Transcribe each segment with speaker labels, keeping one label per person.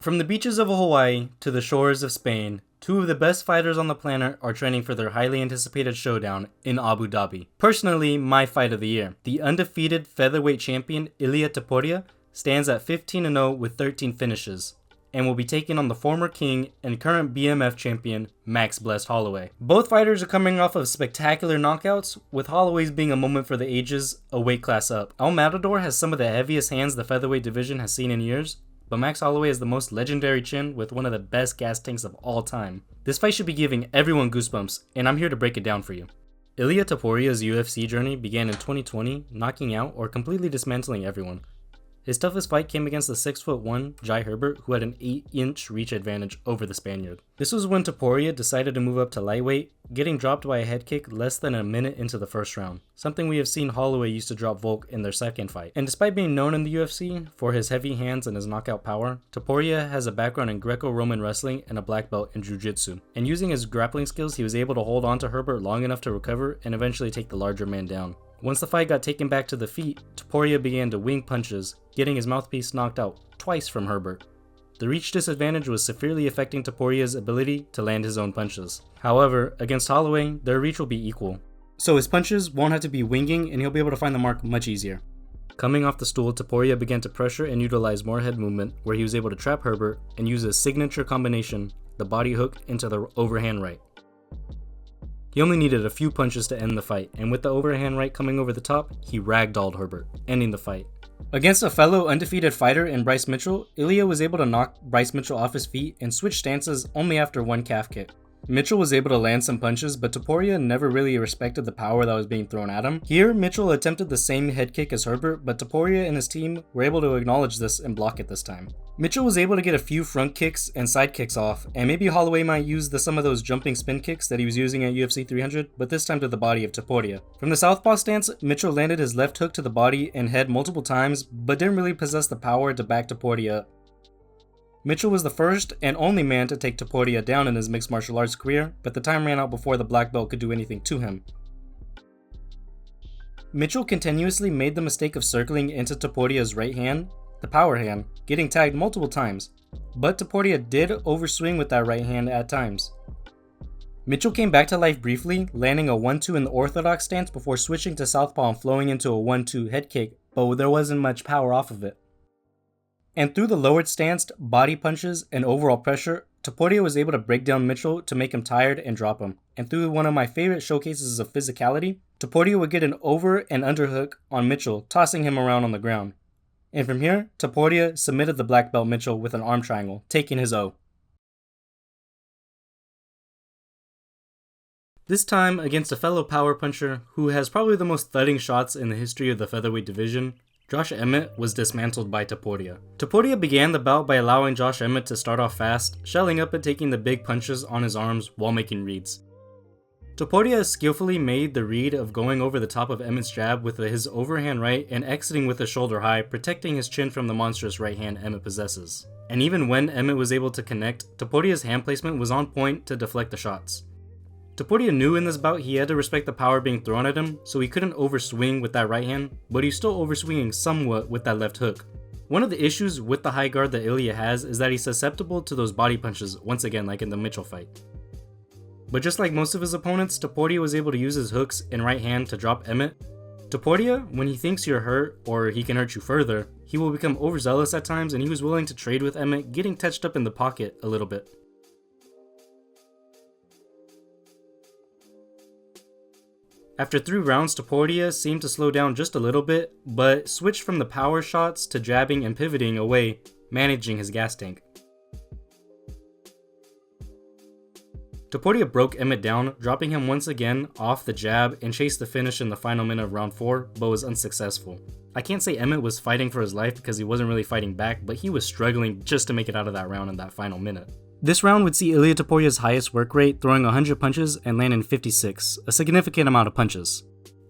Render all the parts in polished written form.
Speaker 1: From the beaches of Hawaii to the shores of Spain, two of the best fighters on the planet are training for their highly anticipated showdown in Abu Dhabi. Personally, my fight of the year. The undefeated featherweight champion Ilia Topuria stands at 15-0 with 13 finishes, and will be taking on the former king and current BMF champion Blessed Holloway. Both fighters are coming off of spectacular knockouts, with Holloway's being a moment for the ages, a weight class up. El Matador has some of the heaviest hands the featherweight division has seen in years, but Max Holloway has the most legendary chin with one of the best gas tanks of all time. This fight should be giving everyone goosebumps, and I'm here to break it down for you. Ilia Topuria's UFC journey began in 2020, knocking out or completely dismantling everyone. His toughest fight came against the 6'1" Jai Herbert, who had an 8-inch reach advantage over the Spaniard. This was when Topuria decided to move up to lightweight, getting dropped by a head kick less than a minute into the first round, something we have seen Holloway used to drop Volk in their second fight. And despite being known in the UFC for his heavy hands and his knockout power, Topuria has a background in Greco-Roman wrestling and a black belt in Jiu-Jitsu. And using his grappling skills, he was able to hold on to Herbert long enough to recover and eventually take the larger man down. Once the fight got taken back to the feet, Topuria began to wing punches, getting his mouthpiece knocked out twice from Herbert. The reach disadvantage was severely affecting Topuria's ability to land his own punches. However, against Holloway, their reach will be equal, so his punches won't have to be winging and he'll be able to find the mark much easier. Coming off the stool, Topuria began to pressure and utilize more head movement, where he was able to trap Herbert and use his signature combination, the body hook into the overhand right. He only needed a few punches to end the fight, and with the overhand right coming over the top, he ragdolled Herbert, ending the fight. Against a fellow undefeated fighter in Bryce Mitchell, Ilia was able to knock Bryce Mitchell off his feet and switch stances only after one calf kick. Mitchell was able to land some punches, but Topuria never really respected the power that was being thrown at him. Here, Mitchell attempted the same head kick as Herbert, but Topuria and his team were able to acknowledge this and block it this time. Mitchell was able to get a few front kicks and side kicks off, and maybe Holloway might use some of those jumping spin kicks that he was using at UFC 300, but this time to the body of Topuria. From the southpaw stance, Mitchell landed his left hook to the body and head multiple times, but didn't really possess the power to back Topuria up. Mitchell was the first and only man to take Topuria down in his mixed martial arts career, but the time ran out before the black belt could do anything to him. Mitchell continuously made the mistake of circling into Topuria's right hand, the power hand, getting tagged multiple times, but Topuria did overswing with that right hand at times. Mitchell came back to life briefly, landing a 1-2 in the orthodox stance before switching to southpaw and flowing into a 1-2 head kick, but there wasn't much power off of it. And through the lowered stance, body punches, and overall pressure, Topuria was able to break down Mitchell to make him tired and drop him. And through one of my favorite showcases of physicality, Topuria would get an over and underhook on Mitchell, tossing him around on the ground. And from here, Topuria submitted the black belt Mitchell with an arm triangle, taking his O. This time against a fellow power puncher who has probably the most thudding shots in the history of the featherweight division, Josh Emmett was dismantled by Topuria. Topuria began the bout by allowing Josh Emmett to start off fast, shelling up and taking the big punches on his arms while making reads. Topuria skillfully made the read of going over the top of Emmett's jab with his overhand right and exiting with a shoulder high, protecting his chin from the monstrous right hand Emmett possesses. And even when Emmett was able to connect, Topuria's hand placement was on point to deflect the shots. Topuria knew in this bout he had to respect the power being thrown at him, so he couldn't overswing with that right hand, but he's still overswinging somewhat with that left hook. One of the issues with the high guard that Ilia has is that he's susceptible to those body punches, once again like in the Mitchell fight. But just like most of his opponents, Topuria was able to use his hooks and right hand to drop Emmett. Topuria, when he thinks you're hurt or he can hurt you further, he will become overzealous at times, and he was willing to trade with Emmett, getting touched up in the pocket a little bit. After 3 rounds, Topuria seemed to slow down just a little bit, but switched from the power shots to jabbing and pivoting away, managing his gas tank. Topuria broke Emmett down, dropping him once again off the jab and chased the finish in the final minute of round 4, but was unsuccessful. I can't say Emmett was fighting for his life because he wasn't really fighting back, but he was struggling just to make it out of that round in that final minute. This round would see Ilia Topuria's highest work rate, throwing 100 punches and landing 56, a significant amount of punches.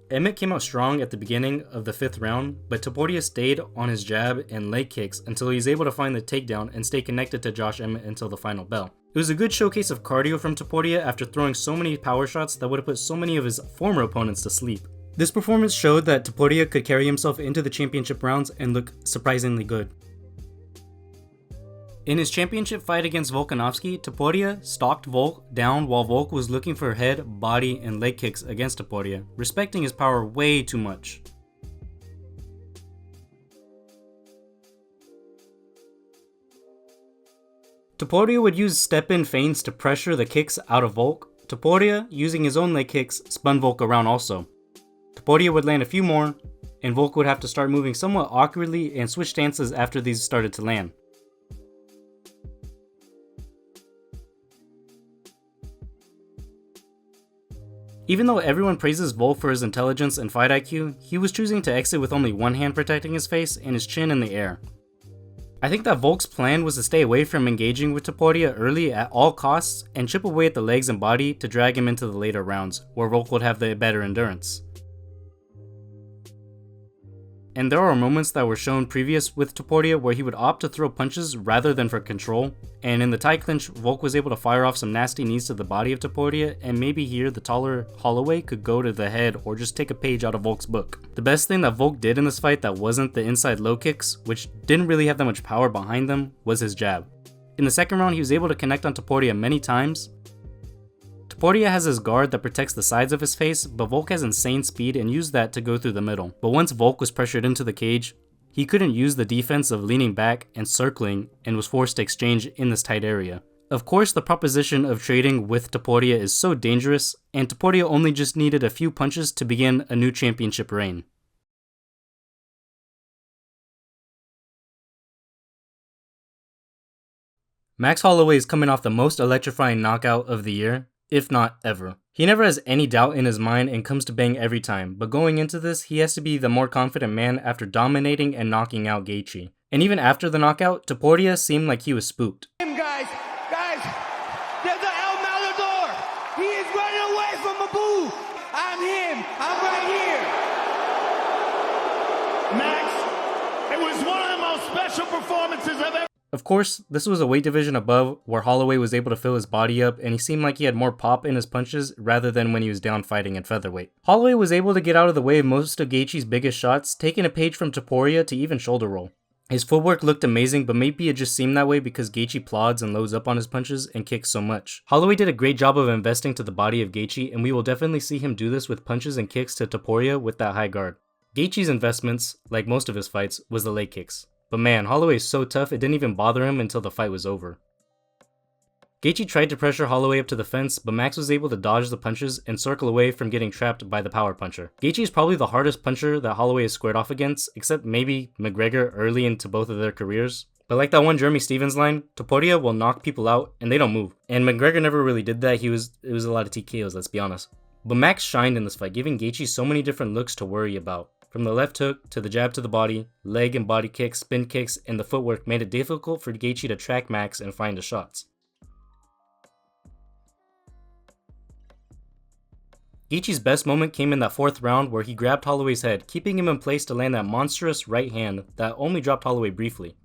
Speaker 1: Emmett came out strong at the beginning of the 5th round, but Topuria stayed on his jab and leg kicks until he was able to find the takedown and stay connected to Josh Emmett until the final bell. It was a good showcase of cardio from Topuria after throwing so many power shots that would have put so many of his former opponents to sleep. This performance showed that Topuria could carry himself into the championship rounds and look surprisingly good. In his championship fight against Volkanovski, Topuria stalked Volk down while Volk was looking for head, body, and leg kicks against Topuria, respecting his power way too much. Topuria would use step-in feints to pressure the kicks out of Volk. Topuria, using his own leg kicks, spun Volk around also. Topuria would land a few more, and Volk would have to start moving somewhat awkwardly and switch stances after these started to land. Even though everyone praises Volk for his intelligence and fight IQ, he was choosing to exit with only one hand protecting his face and his chin in the air. I think that Volk's plan was to stay away from engaging with Topuria early at all costs and chip away at the legs and body to drag him into the later rounds, where Volk would have the better endurance. And there are moments that were shown previous with Topuria where he would opt to throw punches rather than for control, and in the tie clinch, Volk was able to fire off some nasty knees to the body of Topuria, and maybe here the taller Holloway could go to the head or just take a page out of Volk's book. The best thing that Volk did in this fight that wasn't the inside low kicks, which didn't really have that much power behind them, was his jab. In the second round, he was able to connect on Topuria many times. Topuria has his guard that protects the sides of his face, but Volk has insane speed and used that to go through the middle. But once Volk was pressured into the cage, he couldn't use the defense of leaning back and circling and was forced to exchange in this tight area. Of course, the proposition of trading with Topuria is so dangerous, and Topuria only just needed a few punches to begin a new championship reign. Max Holloway is coming off the most electrifying knockout of the year, if not ever. He never has any doubt in his mind and comes to bang every time, but going into this, he has to be the more confident man after dominating and knocking out Gaethje. And even after the knockout, Topuria seemed like he was spooked.
Speaker 2: Guys, there's an El Matador. He is running away from Abu. I'm him. I'm right here.
Speaker 3: Max, it was one of the most special performances I've ever.
Speaker 1: Of course, this was a weight division above where Holloway was able to fill his body up and he seemed like he had more pop in his punches rather than when he was down fighting at featherweight. Holloway was able to get out of the way of most of Gaethje's biggest shots, taking a page from Topuria to even shoulder roll. His footwork looked amazing, but maybe it just seemed that way because Gaethje plods and loads up on his punches and kicks so much. Holloway did a great job of investing to the body of Gaethje, and we will definitely see him do this with punches and kicks to Topuria with that high guard. Gaethje's investments, like most of his fights, was the leg kicks. But man, Holloway is so tough it didn't even bother him until the fight was over. Gaethje tried to pressure Holloway up to the fence, but Max was able to dodge the punches and circle away from getting trapped by the power puncher. Gaethje is probably the hardest puncher that Holloway has squared off against, except maybe McGregor early into both of their careers. But like that one Jeremy Stevens line, Topuria will knock people out and they don't move. And McGregor never really did that, it was a lot of TKOs, let's be honest. But Max shined in this fight, giving Gaethje so many different looks to worry about. From the left hook to the jab to the body, leg and body kicks, spin kicks, and the footwork made it difficult for Gaethje to track Max and find the shots. Gaethje's best moment came in that fourth round where he grabbed Holloway's head, keeping him in place to land that monstrous right hand that only dropped Holloway briefly.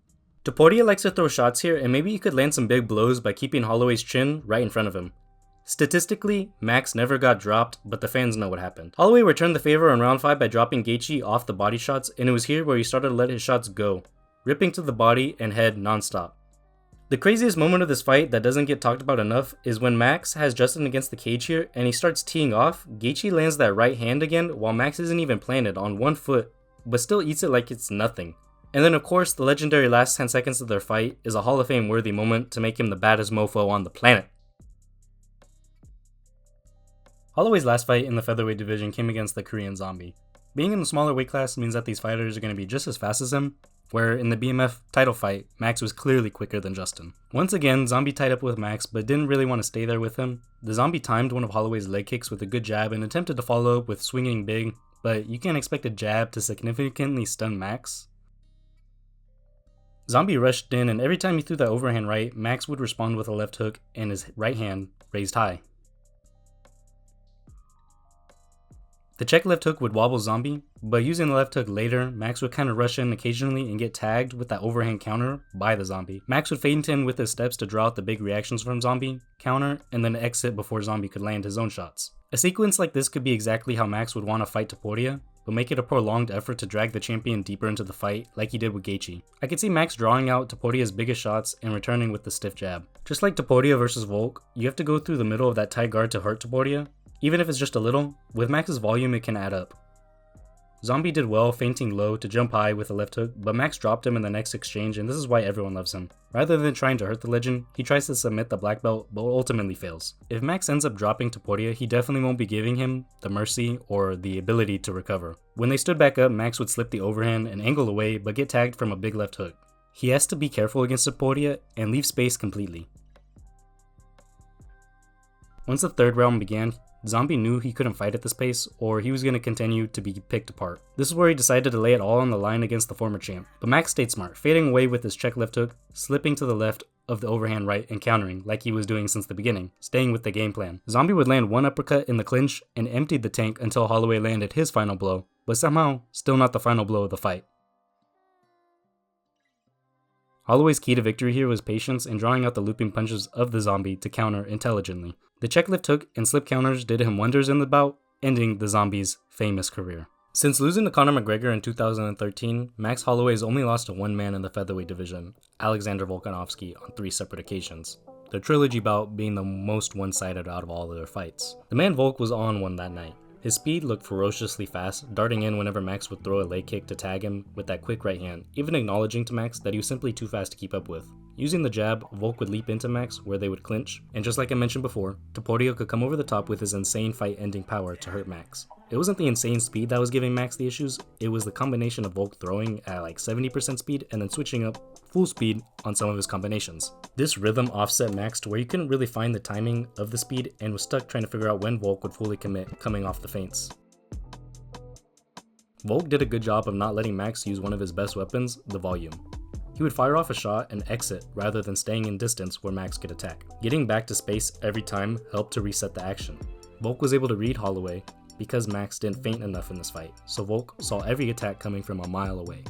Speaker 1: Topuria likes to throw shots here, and maybe he could land some big blows by keeping Holloway's chin right in front of him. Statistically, Max never got dropped, but the fans know what happened. Holloway returned the favor in round 5 by dropping Gaethje off the body shots, and it was here where he started to let his shots go, ripping to the body and head non-stop. The craziest moment of this fight that doesn't get talked about enough is when Max has Justin against the cage here and he starts teeing off, Gaethje lands that right hand again while Max isn't even planted on one foot, but still eats it like it's nothing. And then of course, the legendary last 10 seconds of their fight is a Hall of Fame worthy moment to make him the baddest mofo on the planet. Holloway's last fight in the featherweight division came against the Korean Zombie. Being in the smaller weight class means that these fighters are going to be just as fast as him, where in the BMF title fight, Max was clearly quicker than Justin. Once again, Zombie tied up with Max but didn't really want to stay there with him. The Zombie timed one of Holloway's leg kicks with a good jab and attempted to follow up with swinging big, but you can't expect a jab to significantly stun Max. Zombie rushed in and every time he threw that overhand right, Max would respond with a left hook and his right hand raised high. The check left hook would wobble Zombie, but using the left hook later, Max would kind of rush in occasionally and get tagged with that overhand counter by the Zombie. Max would feint in with his steps to draw out the big reactions from Zombie, counter, and then exit before Zombie could land his own shots. A sequence like this could be exactly how Max would want to fight Topuria, but make it a prolonged effort to drag the champion deeper into the fight like he did with Gaethje. I could see Max drawing out Topuria's biggest shots and returning with the stiff jab. Just like Topuria versus Volk, you have to go through the middle of that tight guard to hurt Topuria. Even if it's just a little, with Max's volume it can add up. Zombie did well feinting low to jump high with a left hook, but Max dropped him in the next exchange, and this is why everyone loves him. Rather than trying to hurt the legend, he tries to submit the black belt, but ultimately fails. If Max ends up dropping Topuria, he definitely won't be giving him the mercy or the ability to recover. When they stood back up, Max would slip the overhand and angle away, but get tagged from a big left hook. He has to be careful against Topuria and leave space completely. Once the third round began, Zombie knew he couldn't fight at this pace, or he was going to continue to be picked apart. This is where he decided to lay it all on the line against the former champ. But Max stayed smart, fading away with his check left hook, slipping to the left of the overhand right and countering like he was doing since the beginning, staying with the game plan. Zombie would land one uppercut in the clinch and emptied the tank until Holloway landed his final blow, but somehow still not the final blow of the fight. Holloway's key to victory here was patience and drawing out the looping punches of the Zombie to counter intelligently. The check lift hook and slip counters did him wonders in the bout, ending the Zombie's famous career. Since losing to Conor McGregor in 2013, Max Holloway has only lost to one man in the featherweight division, Alexander Volkanovski, on 3 separate occasions. The trilogy bout being the most one-sided out of all of their fights. The man Volk was on one that night. His speed looked ferociously fast, darting in whenever Max would throw a leg kick to tag him with that quick right hand, even acknowledging to Max that he was simply too fast to keep up with. Using the jab, Volk would leap into Max where they would clinch, and just like I mentioned before, Topuria could come over the top with his insane fight-ending power to hurt Max. It wasn't the insane speed that was giving Max the issues, it was the combination of Volk throwing at like 70% speed and then switching up full speed on some of his combinations. This rhythm offset Max to where you couldn't really find the timing of the speed and was stuck trying to figure out when Volk would fully commit coming off the feints. Volk did a good job of not letting Max use one of his best weapons, the volume. He would fire off a shot and exit rather than staying in distance where Max could attack. Getting back to space every time helped to reset the action. Volk was able to read Holloway because Max didn't feint enough in this fight, so Volk saw every attack coming from a mile away.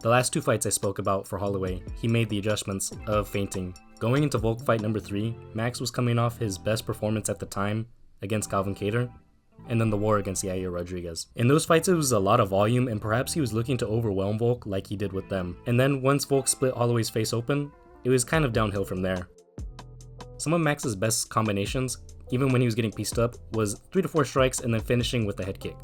Speaker 1: The last 2 fights I spoke about for Holloway, he made the adjustments of feinting. Going into Volk fight number 3, Max was coming off his best performance at the time against Calvin Kattar, and then the war against Yair Rodriguez. In those fights it was a lot of volume and perhaps he was looking to overwhelm Volk like he did with them. And then once Volk split Holloway's face open, it was kind of downhill from there. Some of Max's best combinations, even when he was getting pieced up, was 3 to 4 strikes and then finishing with a head kick.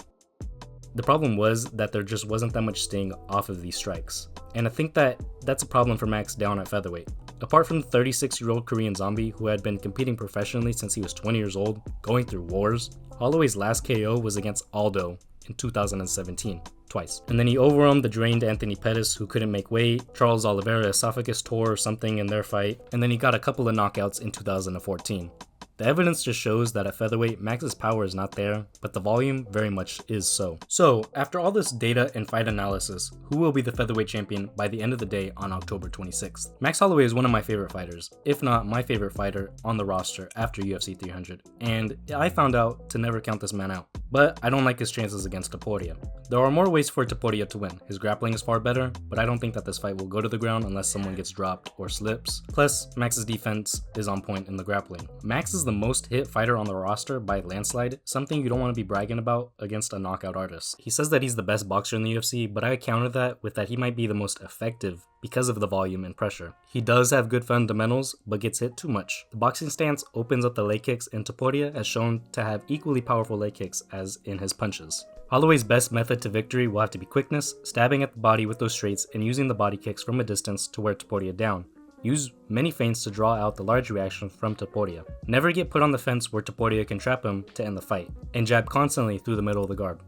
Speaker 1: The problem was that there just wasn't that much sting off of these strikes. And I think that that's a problem for Max down at featherweight. Apart from the 36-year-old Korean Zombie who had been competing professionally since he was 20 years old, going through wars, Holloway's last KO was against Aldo in 2017, twice. And then he overwhelmed the drained Anthony Pettis who couldn't make weight, Charles Oliveira esophagus tore or something in their fight, and then he got a couple of knockouts in 2014. The evidence just shows that at featherweight, Max's power is not there, but the volume very much is so. So, after all this data and fight analysis, who will be the featherweight champion by the end of the day on October 26th? Max Holloway is one of my favorite fighters, if not my favorite fighter on the roster after UFC 300, and I found out to never count this man out. But I don't like his chances against Topuria. There are more ways for Topuria to win. His grappling is far better, but I don't think that this fight will go to the ground unless someone gets dropped or slips. Plus, Max's defense is on point in the grappling. Max is the most hit fighter on the roster by landslide, something you don't want to be bragging about against a knockout artist. He says that he's the best boxer in the UFC, but I counter that with that he might be the most effective because of the volume and pressure. He does have good fundamentals, but gets hit too much. The boxing stance opens up the leg kicks, and Topuria has shown to have equally powerful leg kicks as in his punches. Holloway's best method to victory will have to be quickness, stabbing at the body with those straights and using the body kicks from a distance to wear Topuria down. Use many feints to draw out the large reaction from Topuria. Never get put on the fence where Topuria can trap him to end the fight, and jab constantly through the middle of the guard.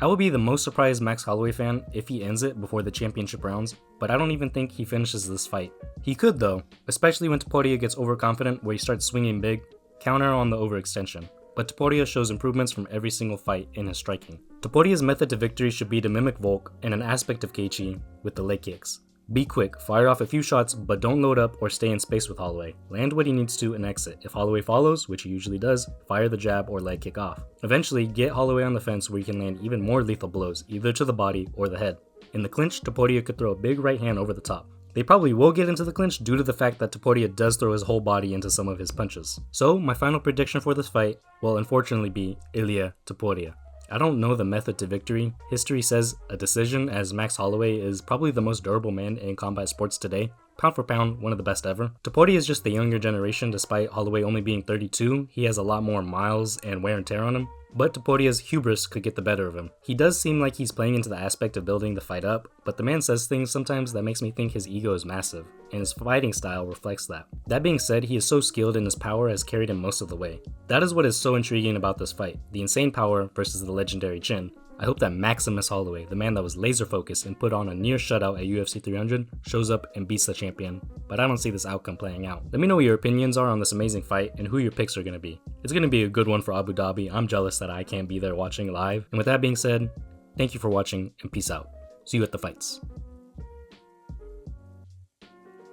Speaker 1: I will be the most surprised Max Holloway fan if he ends it before the championship rounds, but I don't even think he finishes this fight. He could though, especially when Topuria gets overconfident where he starts swinging big, counter on the overextension. But Topuria shows improvements from every single fight in his striking. Topuria's method to victory should be to mimic Volk and an aspect of Gaethje with the leg kicks. Be quick, fire off a few shots, but don't load up or stay in space with Holloway. Land what he needs to and exit. If Holloway follows, which he usually does, fire the jab or leg kick off. Eventually, get Holloway on the fence where you can land even more lethal blows, either to the body or the head. In the clinch, Topuria could throw a big right hand over the top. They probably will get into the clinch due to the fact that Topuria does throw his whole body into some of his punches. So, my final prediction for this fight will unfortunately be Ilia Topuria. I don't know the method to victory. History says a decision, as Max Holloway is probably the most durable man in combat sports today. Pound for pound, one of the best ever. Topuria is just the younger generation. Despite Holloway only being 32, he has a lot more miles and wear and tear on him. But Topuria's hubris could get the better of him. He does seem like he's playing into the aspect of building the fight up, but the man says things sometimes that makes me think his ego is massive, and his fighting style reflects that. That being said, he is so skilled and his power has carried him most of the way. That is what is so intriguing about this fight, the insane power versus the legendary chin. I hope that Maximus Holloway, the man that was laser focused and put on a near shutout at UFC 300, shows up and beats the champion, but I don't see this outcome playing out. Let me know what your opinions are on this amazing fight and who your picks are going to be. It's going to be a good one for Abu Dhabi. I'm jealous that I can't be there watching live. And with that being said, thank you for watching and peace out. See you at the fights.